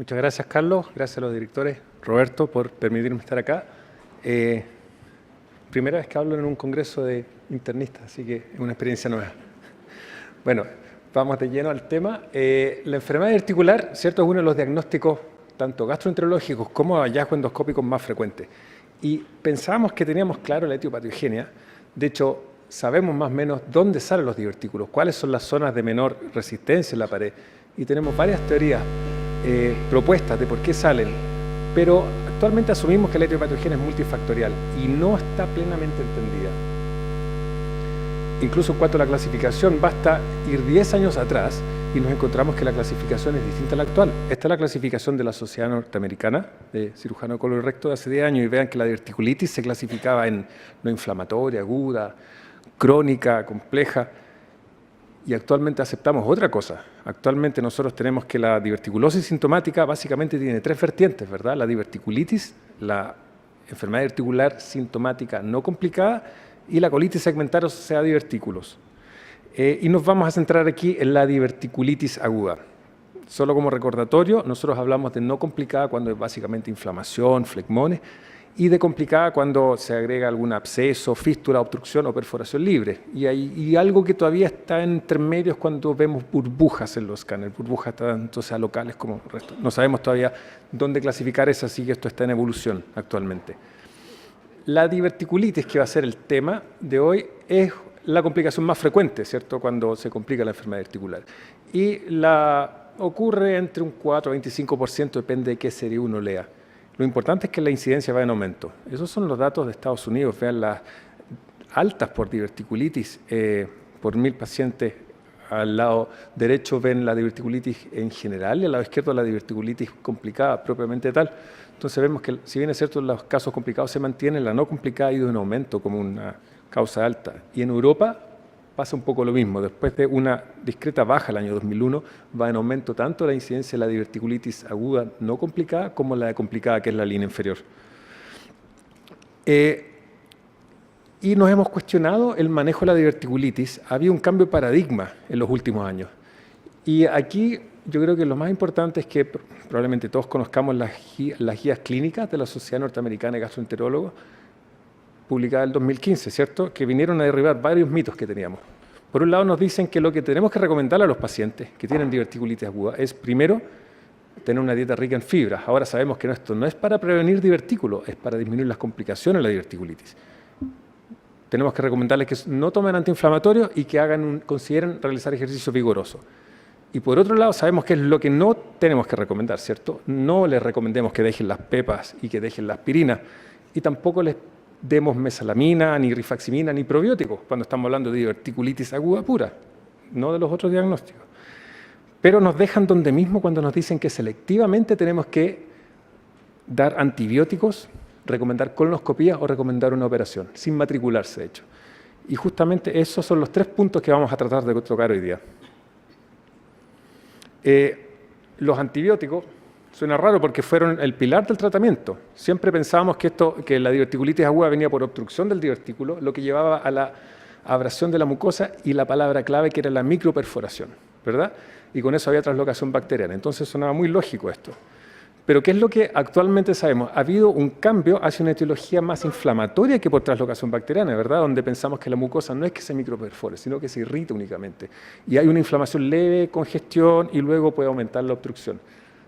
Muchas gracias, Carlos. Gracias a los directores, Roberto, por permitirme estar acá. Primera vez que hablo en un congreso de internistas, así que es una experiencia nueva. Bueno, vamos de lleno al tema. La enfermedad articular, ¿cierto?, es uno de los diagnósticos tanto gastroenterológicos como hallazgos endoscópicos más frecuentes. Y pensábamos que teníamos claro la etiopatogenia. De hecho, sabemos más o menos dónde salen los divertículos, cuáles son las zonas de menor resistencia en la pared. Y tenemos varias teorías propuestas de por qué salen, pero actualmente asumimos que la etiopatogenia es multifactorial y no está plenamente entendida. Incluso en cuanto a la clasificación, basta ir 10 años atrás y nos encontramos que la clasificación es distinta a la actual. Esta es la clasificación de la Sociedad Norteamericana de Cirujano de Colon y Recto de hace 10 años y vean que la diverticulitis se clasificaba en no inflamatoria, aguda, crónica, compleja. Y actualmente aceptamos otra cosa. Actualmente nosotros tenemos que la diverticulosis sintomática básicamente tiene 3 vertientes, ¿verdad? La diverticulitis, la enfermedad articular sintomática no complicada y la colitis segmentaria asociada a divertículos. Y nos vamos a centrar aquí en la diverticulitis aguda. Solo como recordatorio, nosotros hablamos de no complicada cuando es básicamente inflamación, flegmones, y de complicada cuando se agrega algún absceso, fístula, obstrucción o perforación libre. Y algo que todavía está en intermedios cuando vemos burbujas en los escáneres, burbujas tanto sea locales como resto. No sabemos todavía dónde clasificar esas, así que esto está en evolución actualmente. La diverticulitis, que va a ser el tema de hoy, es la complicación más frecuente, ¿cierto?, cuando se complica la enfermedad articular. Y ocurre entre un 4 a 25%, depende de qué serie uno lea. Lo importante es que la incidencia va en aumento. Esos son los datos de Estados Unidos. Vean las altas por diverticulitis por 1000 pacientes. Al lado derecho ven la diverticulitis en general y al lado izquierdo la diverticulitis complicada propiamente tal. Entonces vemos que, si bien es cierto, los casos complicados se mantienen, la no complicada ha ido en aumento como una causa alta. Y en Europa pasa un poco lo mismo. Después de una discreta baja el año 2001, va en aumento tanto la incidencia de la diverticulitis aguda no complicada como la de complicada, que es la línea inferior. Y nos hemos cuestionado el manejo de la diverticulitis. Ha habido un cambio de paradigma en los últimos años. Y aquí yo creo que lo más importante es que probablemente todos conozcamos las guías clínicas de la Sociedad Norteamericana de Gastroenterólogos, publicada en el 2015, ¿cierto?, que vinieron a derribar varios mitos que teníamos. Por un lado nos dicen que lo que tenemos que recomendar a los pacientes que tienen diverticulitis aguda es, primero, tener una dieta rica en fibras. Ahora sabemos que esto no es para prevenir divertículos, es para disminuir las complicaciones de la diverticulitis. Tenemos que recomendarles que no tomen antiinflamatorios y que consideren realizar ejercicio vigoroso. Y por otro lado, sabemos que es lo que no tenemos que recomendar, ¿cierto? No les recomendemos que dejen las pepas y que dejen la aspirina, y tampoco les demos mesalamina, ni rifaximina, ni probióticos, cuando estamos hablando de diverticulitis aguda pura, no de los otros diagnósticos. Pero nos dejan donde mismo cuando nos dicen que selectivamente tenemos que dar antibióticos, recomendar colonoscopía o recomendar una operación, sin matricularse, de hecho. Y justamente esos son los 3 puntos que vamos a tratar de tocar hoy día. Los antibióticos, suena raro porque fueron el pilar del tratamiento. Siempre pensábamos que la diverticulitis aguda venía por obstrucción del divertículo, lo que llevaba a la abrasión de la mucosa y la palabra clave que era la microperforación, ¿verdad? Y con eso había translocación bacteriana. Entonces sonaba muy lógico esto. Pero ¿qué es lo que actualmente sabemos? Ha habido un cambio hacia una etiología más inflamatoria que por translocación bacteriana, ¿verdad? Donde pensamos que la mucosa no es que se microperfore, sino que se irrita únicamente. Y hay una inflamación leve, congestión y luego puede aumentar la obstrucción,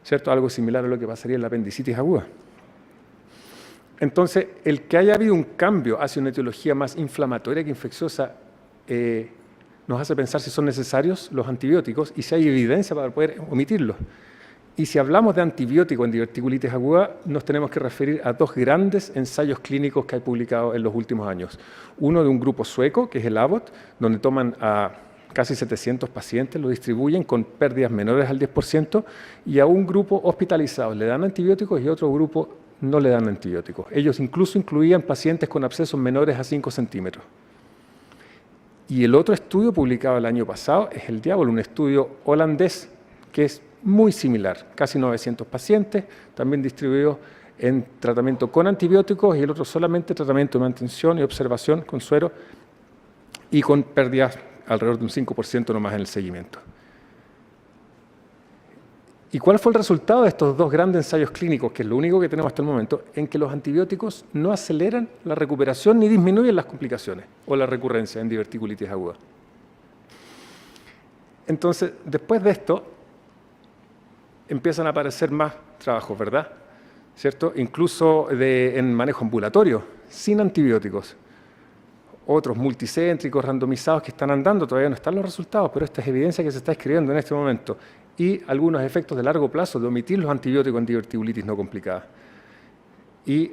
¿cierto? Algo similar a lo que pasaría en la apendicitis aguda. Entonces, el que haya habido un cambio hacia una etiología más inflamatoria que infecciosa nos hace pensar si son necesarios los antibióticos y si hay evidencia para poder omitirlos. Y si hablamos de antibiótico en diverticulitis aguda, nos tenemos que referir a 2 grandes ensayos clínicos que hay publicados en los últimos años. Uno de un grupo sueco, que es el Abbott, donde toman a casi 700 pacientes, lo distribuyen con pérdidas menores al 10%, y a un grupo hospitalizado le dan antibióticos y a otro grupo no le dan antibióticos. Ellos incluso incluían pacientes con abscesos menores a 5 centímetros. Y el otro estudio publicado el año pasado es el Diablo, un estudio holandés que es muy similar, casi 900 pacientes, también distribuidos en tratamiento con antibióticos y el otro solamente tratamiento de mantención y observación con suero y con pérdidas alrededor de un 5% nomás en el seguimiento. ¿Y cuál fue el resultado de estos dos grandes ensayos clínicos, que es lo único que tenemos hasta el momento, en que los antibióticos no aceleran la recuperación ni disminuyen las complicaciones o la recurrencia en diverticulitis aguda? Entonces, después de esto, empiezan a aparecer más trabajos, ¿verdad? ¿Cierto? Incluso en manejo ambulatorio, sin antibióticos. Otros multicéntricos, randomizados que están andando, todavía no están los resultados, pero esta es evidencia que se está escribiendo en este momento. Y algunos efectos de largo plazo de omitir los antibióticos en diverticulitis no complicada. Y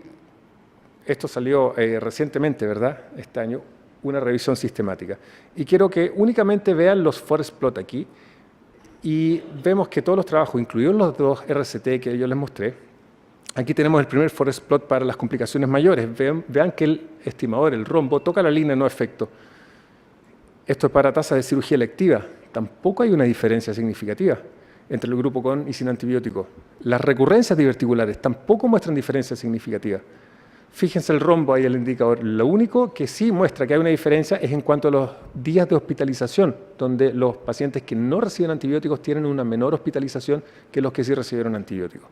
esto salió recientemente, ¿verdad? Este año, una revisión sistemática. Y quiero que únicamente vean los forest plot aquí, y vemos que todos los trabajos, incluidos los dos RCT que yo les mostré, aquí tenemos el primer forest plot para las complicaciones mayores. Vean que el estimador, el rombo, toca la línea no efecto. Esto es para tasa de cirugía electiva. Tampoco hay una diferencia significativa entre el grupo con y sin antibiótico. Las recurrencias diverticulares tampoco muestran diferencia significativa. Fíjense el rombo ahí, el indicador. Lo único que sí muestra que hay una diferencia es en cuanto a los días de hospitalización, donde los pacientes que no reciben antibióticos tienen una menor hospitalización que los que sí recibieron antibióticos.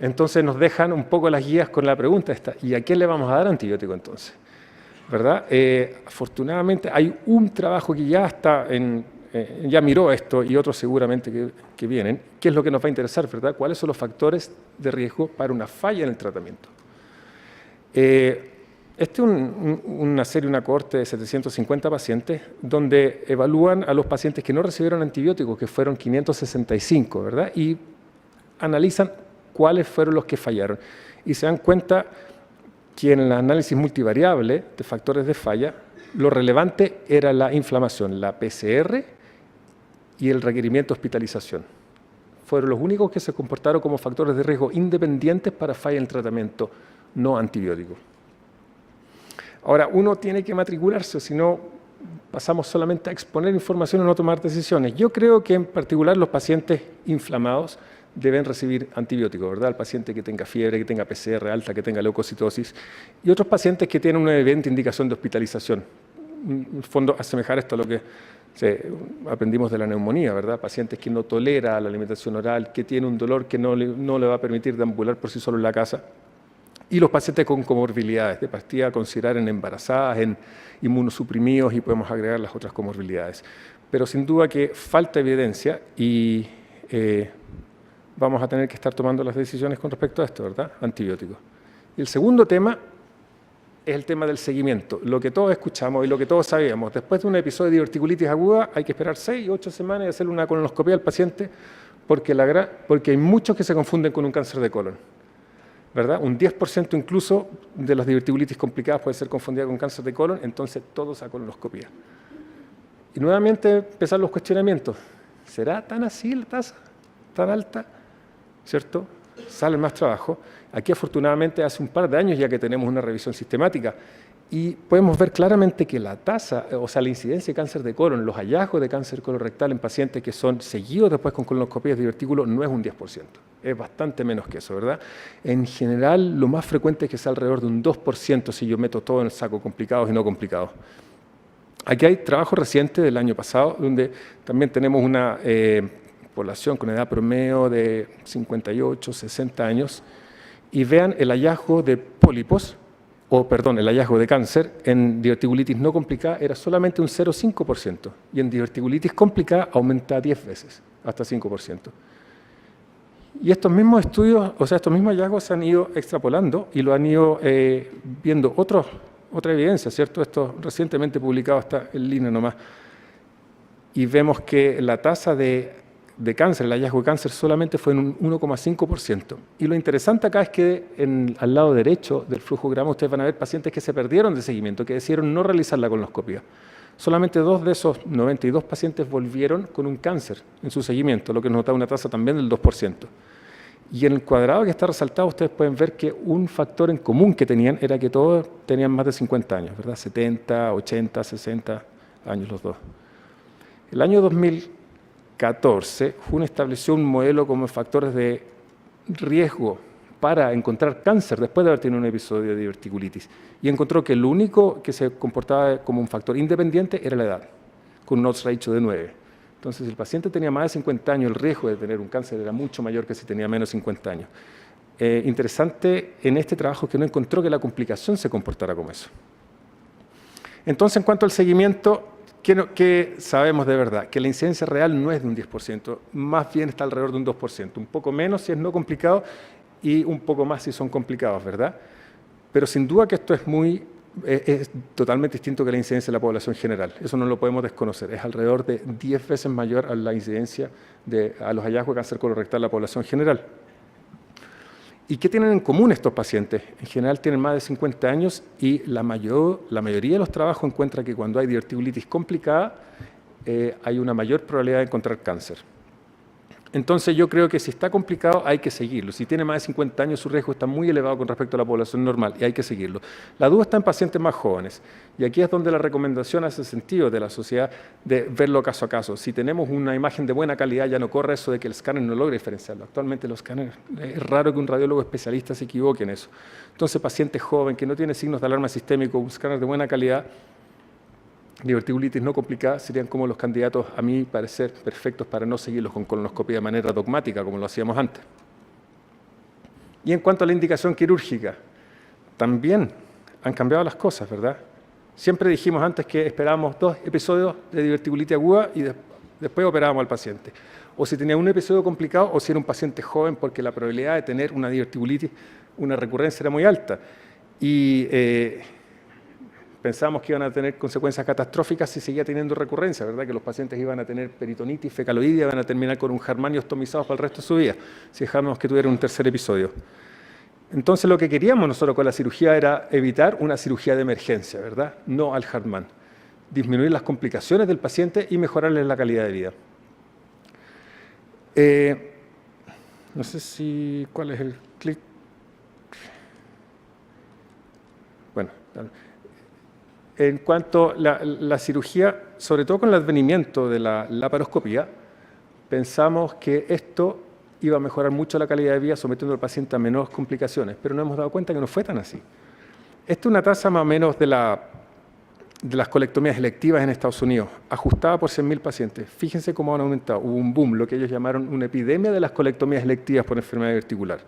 Entonces nos dejan un poco las guías con la pregunta esta, ¿y a quién le vamos a dar antibiótico entonces? ¿Verdad? Afortunadamente hay un trabajo que ya está ya miró esto y otros seguramente que vienen. ¿Qué es lo que nos va a interesar, verdad? ¿Cuáles son los factores de riesgo para una falla en el tratamiento? Este es una cohorte de 750 pacientes donde evalúan a los pacientes que no recibieron antibióticos, que fueron 565, ¿verdad? Y analizan cuáles fueron los que fallaron. Y se dan cuenta que en el análisis multivariable de factores de falla, lo relevante era la inflamación, la PCR y el requerimiento de hospitalización. Fueron los únicos que se comportaron como factores de riesgo independientes para falla en el tratamiento no antibiótico. Ahora, uno tiene que matricularse, si no pasamos solamente a exponer información y no tomar decisiones. Yo creo que en particular los pacientes inflamados deben recibir antibióticos, ¿verdad? El paciente que tenga fiebre, que tenga PCR alta, que tenga leucocitosis, y otros pacientes que tienen una evidente indicación de hospitalización. En el fondo, asemejar esto a lo que aprendimos de la neumonía, ¿verdad? Pacientes que no toleran la alimentación oral, que tienen un dolor que no le va a permitir deambular por sí solo en la casa. Y los pacientes con comorbilidades, de partida a considerar en embarazadas, en inmunosuprimidos, y podemos agregar las otras comorbilidades. Pero sin duda que falta evidencia y vamos a tener que estar tomando las decisiones con respecto a esto, ¿verdad? Antibióticos. Y el segundo tema es el tema del seguimiento. Lo que todos escuchamos y lo que todos sabíamos. Después de un episodio de diverticulitis aguda hay que esperar 6 o 8 semanas y hacerle una colonoscopia al paciente porque hay muchos que se confunden con un cáncer de colon, ¿verdad? Un 10% incluso de las diverticulitis complicadas puede ser confundida con cáncer de colon, entonces todos a colonoscopia. Y nuevamente empezar los cuestionamientos. ¿Será tan así la tasa? ¿Tan alta? ¿Cierto? Sale más trabajo. Aquí afortunadamente hace un par de años ya que tenemos una revisión sistemática y podemos ver claramente que la tasa, o sea, la incidencia de cáncer de colon, los hallazgos de cáncer colorectal en pacientes que son seguidos después con colonoscopias de divertículo no es un 10%, es bastante menos que eso, ¿verdad? En general, lo más frecuente es que sea alrededor de un 2% si yo meto todo en el saco, complicados y no complicados. Aquí hay trabajo reciente del año pasado donde también tenemos una población con edad promedio de 58, 60 años, y vean el hallazgo de pólipos, el hallazgo de cáncer en diverticulitis no complicada era solamente un 0,5%, y en diverticulitis complicada aumenta 10 veces, hasta 5%. Y estos mismos estudios, o sea, estos mismos hallazgos se han ido extrapolando y lo han ido viendo otra evidencia, ¿cierto? Esto recientemente publicado está en línea nomás. Y vemos que la tasa de cáncer, el hallazgo de cáncer solamente fue en un 1,5%. Y lo interesante acá es que al lado derecho del flujograma ustedes van a ver pacientes que se perdieron de seguimiento, que decidieron no realizar la colonoscopia. Solamente 2 de esos 92 pacientes volvieron con un cáncer en su seguimiento, lo que nos da una tasa también del 2%. Y en el cuadrado que está resaltado ustedes pueden ver que un factor en común que tenían era que todos tenían más de 50 años, ¿verdad? 70, 80, 60 años los dos. El año 2014, June estableció un modelo como factores de riesgo para encontrar cáncer después de haber tenido un episodio de diverticulitis. Y encontró que lo único que se comportaba como un factor independiente era la edad, con un odds ratio de 9. Entonces, si el paciente tenía más de 50 años, el riesgo de tener un cáncer era mucho mayor que si tenía menos de 50 años. Interesante en este trabajo que no encontró que la complicación se comportara como eso. Entonces, en cuanto al seguimiento, ¿qué sabemos de verdad? Que la incidencia real no es de un 10%, más bien está alrededor de un 2%, un poco menos si es no complicado y un poco más si son complicados, ¿verdad? Pero sin duda que esto es totalmente distinto que la incidencia de la población general. Eso no lo podemos desconocer. Es alrededor de 10 veces mayor a la incidencia a los hallazgos de cáncer colorectal de la población general. ¿Y qué tienen en común estos pacientes? En general tienen más de 50 años y la mayoría de los trabajos encuentra que cuando hay diverticulitis complicada hay una mayor probabilidad de encontrar cáncer. Entonces yo creo que si está complicado hay que seguirlo. Si tiene más de 50 años su riesgo está muy elevado con respecto a la población normal y hay que seguirlo. La duda está en pacientes más jóvenes y aquí es donde la recomendación hace sentido de la sociedad de verlo caso a caso. Si tenemos una imagen de buena calidad ya no corre eso de que el escáner no logre diferenciarlo. Actualmente los escáneres, es raro que un radiólogo especialista se equivoque en eso. Entonces paciente joven que no tiene signos de alarma sistémico, un escáner de buena calidad, diverticulitis no complicada serían como los candidatos, a mi parecer, perfectos para no seguirlos con colonoscopia de manera dogmática, como lo hacíamos antes. Y en cuanto a la indicación quirúrgica, también han cambiado las cosas, ¿verdad? Siempre dijimos antes que esperábamos 2 episodios de diverticulitis aguda y después operábamos al paciente. O si tenía un episodio complicado o si era un paciente joven, porque la probabilidad de tener una diverticulitis, una recurrencia era muy alta. Y pensábamos que iban a tener consecuencias catastróficas si seguía teniendo recurrencia, ¿verdad? Que los pacientes iban a tener peritonitis, fecaloidia, iban a terminar con un Harman y ostomizados para el resto de su vida, si dejábamos que tuvieran un tercer episodio. Entonces lo que queríamos nosotros con la cirugía era evitar una cirugía de emergencia, ¿verdad? No al Harman. Disminuir las complicaciones del paciente y mejorarles la calidad de vida. No sé cuál es el clic. Bueno, en cuanto a la cirugía, sobre todo con el advenimiento de la laparoscopía, pensamos que esto iba a mejorar mucho la calidad de vida sometiendo al paciente a menos complicaciones, pero nos hemos dado cuenta que no fue tan así. Esta es una tasa más o menos de las colectomías electivas en Estados Unidos, ajustada por 100.000 pacientes. Fíjense cómo han aumentado. Hubo un boom, lo que ellos llamaron una epidemia de las colectomías electivas por enfermedad verticular.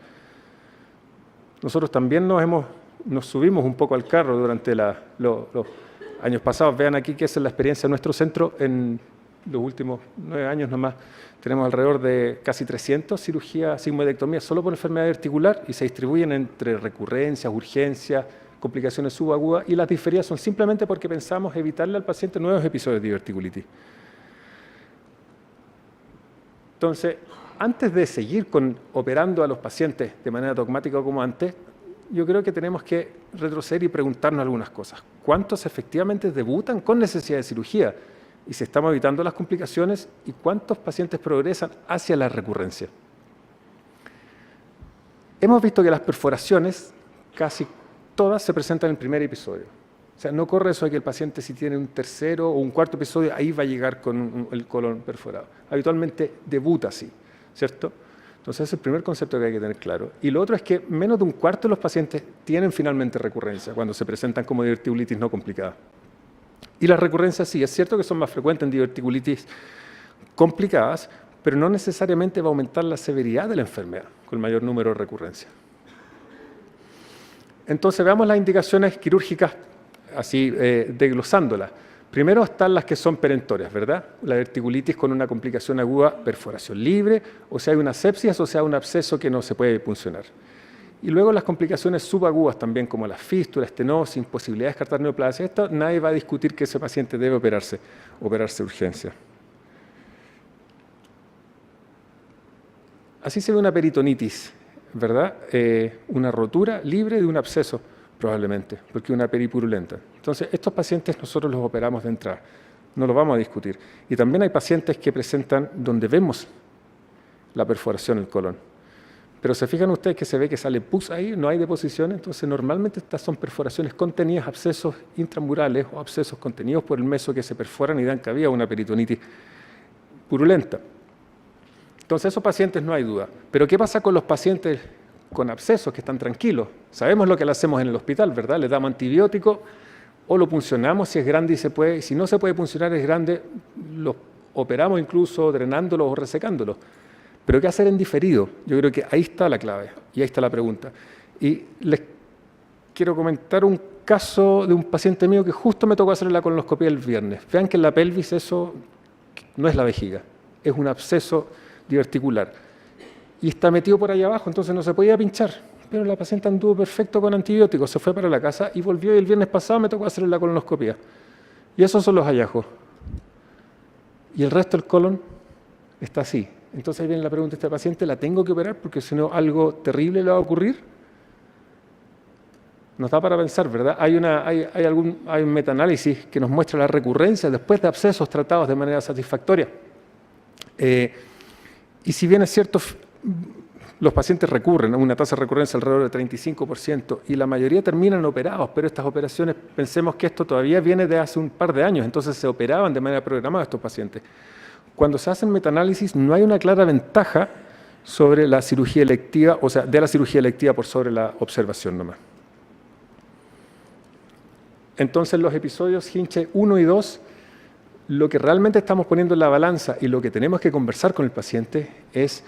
Nosotros también nos subimos un poco al carro durante los años pasados. Vean aquí que esa es la experiencia de nuestro centro en los últimos 9 años nomás. Tenemos alrededor de casi 300 cirugías sigmoidectomías solo por enfermedad verticular y se distribuyen entre recurrencias, urgencias, complicaciones subagudas y las diferidas son simplemente porque pensamos evitarle al paciente nuevos episodios de diverticulitis. Entonces, antes de seguir operando a los pacientes de manera dogmática como antes, yo creo que tenemos que retroceder y preguntarnos algunas cosas. ¿Cuántos efectivamente debutan con necesidad de cirugía? Y si estamos evitando las complicaciones, ¿y cuántos pacientes progresan hacia la recurrencia? Hemos visto que las perforaciones, casi todas se presentan en el primer episodio. O sea, no corre eso de que el paciente si tiene un tercero o un cuarto episodio, ahí va a llegar con el colon perforado. Habitualmente debuta así, ¿cierto? Entonces, ese es el primer concepto que hay que tener claro. Y lo otro es que menos de un cuarto de los pacientes tienen finalmente recurrencia cuando se presentan como diverticulitis no complicada. Y las recurrencias sí, es cierto que son más frecuentes en diverticulitis complicadas, pero no necesariamente va a aumentar la severidad de la enfermedad con el mayor número de recurrencias. Entonces, veamos las indicaciones quirúrgicas, así desglosándolas. Primero están las que son perentorias, ¿verdad? La verticulitis con una complicación aguda, perforación libre, o sea, hay una sepsis asociada a un absceso que no se puede puncionar. Y luego las complicaciones subagudas también, como la fístula, estenosis, imposibilidad de descartar neoplasia. Esto nadie va a discutir que ese paciente debe operarse de urgencia. Así se ve una peritonitis, ¿verdad? Una rotura libre de un absceso, probablemente, porque es una peripurulenta. Entonces, estos pacientes nosotros los operamos de entrada, no lo vamos a discutir. Y también hay pacientes que presentan donde vemos la perforación del colon. Pero se fijan ustedes que se ve que sale pus ahí, no hay deposición, entonces normalmente estas son perforaciones contenidas, abscesos intramurales o abscesos contenidos por el meso que se perforan y dan cabida a una peritonitis purulenta. Entonces, esos pacientes no hay duda. Pero ¿qué pasa con los pacientes con abscesos que están tranquilos? Sabemos lo que le hacemos en el hospital, ¿verdad? Le damos antibiótico o lo puncionamos si es grande y se puede. Y si no se puede puncionar, es grande, los operamos incluso drenándolos o resecándolos. Pero ¿qué hacer en diferido? Yo creo que ahí está la clave y ahí está la pregunta. Y les quiero comentar un caso de un paciente mío que justo me tocó hacer la colonoscopia el viernes. Vean que en la pelvis eso no es la vejiga, es un absceso diverticular. Y está metido por ahí abajo, entonces no se podía pinchar. Pero la paciente anduvo perfecto con antibióticos, se fue para la casa y volvió, y el viernes pasado me tocó hacer la colonoscopia. Y esos son los hallazgos. Y el resto del colon está así. Entonces ahí viene la pregunta, ¿esta paciente la tengo que operar porque si no algo terrible le va a ocurrir? Nos da para pensar, ¿verdad? Hay un metaanálisis que nos muestra la recurrencia después de abscesos tratados de manera satisfactoria. Y si bien es cierto, los pacientes recurren a una tasa de recurrencia alrededor del 35% y la mayoría terminan operados, pero estas operaciones, pensemos que esto todavía viene de hace un par de años, entonces se operaban de manera programada estos pacientes. Cuando se hacen metaanálisis no hay una clara ventaja sobre la cirugía electiva, o sea, de la cirugía electiva por sobre la observación nomás. Entonces los episodios Hinche 1 y 2, lo que realmente estamos poniendo en la balanza y lo que tenemos que conversar con el paciente es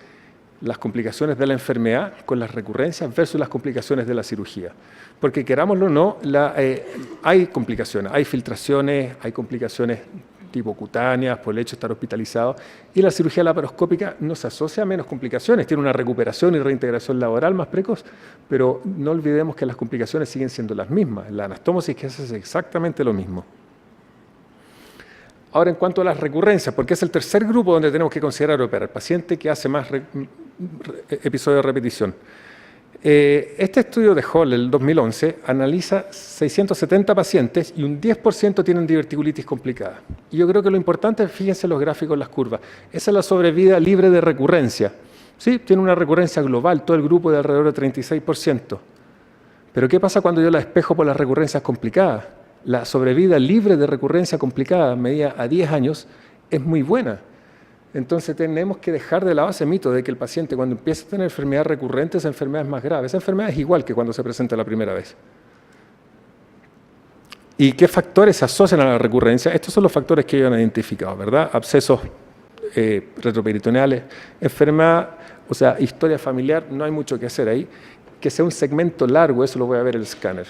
las complicaciones de la enfermedad con las recurrencias versus las complicaciones de la cirugía. Porque querámoslo o no, hay complicaciones, hay filtraciones, hay complicaciones tipo cutáneas por el hecho de estar hospitalizado, y la cirugía laparoscópica no se asocia a menos complicaciones, tiene una recuperación y reintegración laboral más precoz, pero no olvidemos que las complicaciones siguen siendo las mismas. La anastomosis que hace es exactamente lo mismo. Ahora, en cuanto a las recurrencias, porque es el tercer grupo donde tenemos que considerar operar, el paciente que hace más episodios de repetición. Este estudio de Hall, el 2011, analiza 670 pacientes y un 10% tienen diverticulitis complicada. Y yo creo que lo importante, fíjense los gráficos en las curvas, esa es la sobrevida libre de recurrencia. Sí, tiene una recurrencia global, todo el grupo de alrededor de 36%. Pero ¿qué pasa cuando yo la despejo por las recurrencias complicadas? La sobrevida libre de recurrencia complicada, medida a 10 años, es muy buena. Entonces tenemos que dejar de lado ese mito de que el paciente cuando empieza a tener enfermedad recurrente, esa enfermedad es más grave. Esa enfermedad es igual que cuando se presenta la primera vez. ¿Y qué factores se asocian a la recurrencia? Estos son los factores que ellos han identificado, ¿verdad? Abscesos retroperitoneales, enfermedad, o sea, historia familiar, no hay mucho que hacer ahí. Que sea un segmento largo, eso lo voy a ver en el escáner.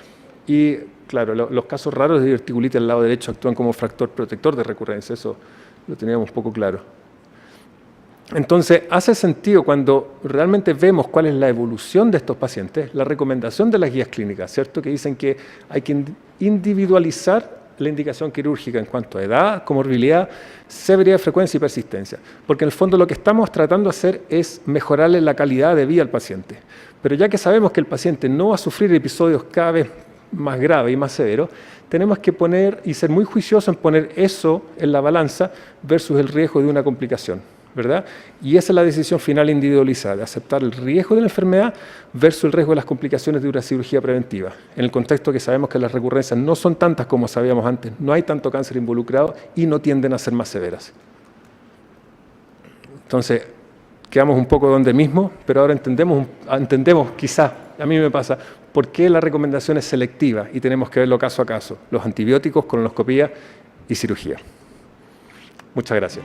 Y claro, los casos raros de diverticulitis al lado derecho actúan como factor protector de recurrencia, eso lo teníamos un poco claro. Entonces, hace sentido cuando realmente vemos cuál es la evolución de estos pacientes, la recomendación de las guías clínicas, ¿cierto? Que dicen que hay que individualizar la indicación quirúrgica en cuanto a edad, comorbilidad, severidad, frecuencia y persistencia. Porque en el fondo lo que estamos tratando de hacer es mejorarle la calidad de vida al paciente. Pero ya que sabemos que el paciente no va a sufrir episodios cada vez más graves y más severos, tenemos que poner y ser muy juiciosos en poner eso en la balanza versus el riesgo de una complicación, ¿verdad? Y esa es la decisión final individualizada, de aceptar el riesgo de la enfermedad versus el riesgo de las complicaciones de una cirugía preventiva, en el contexto que sabemos que las recurrencias no son tantas como sabíamos antes, no hay tanto cáncer involucrado y no tienden a ser más severas. Entonces, quedamos un poco donde mismo, pero ahora entendemos quizás, a mí me pasa, por qué la recomendación es selectiva y tenemos que verlo caso a caso, los antibióticos, colonoscopía y cirugía. Muchas gracias.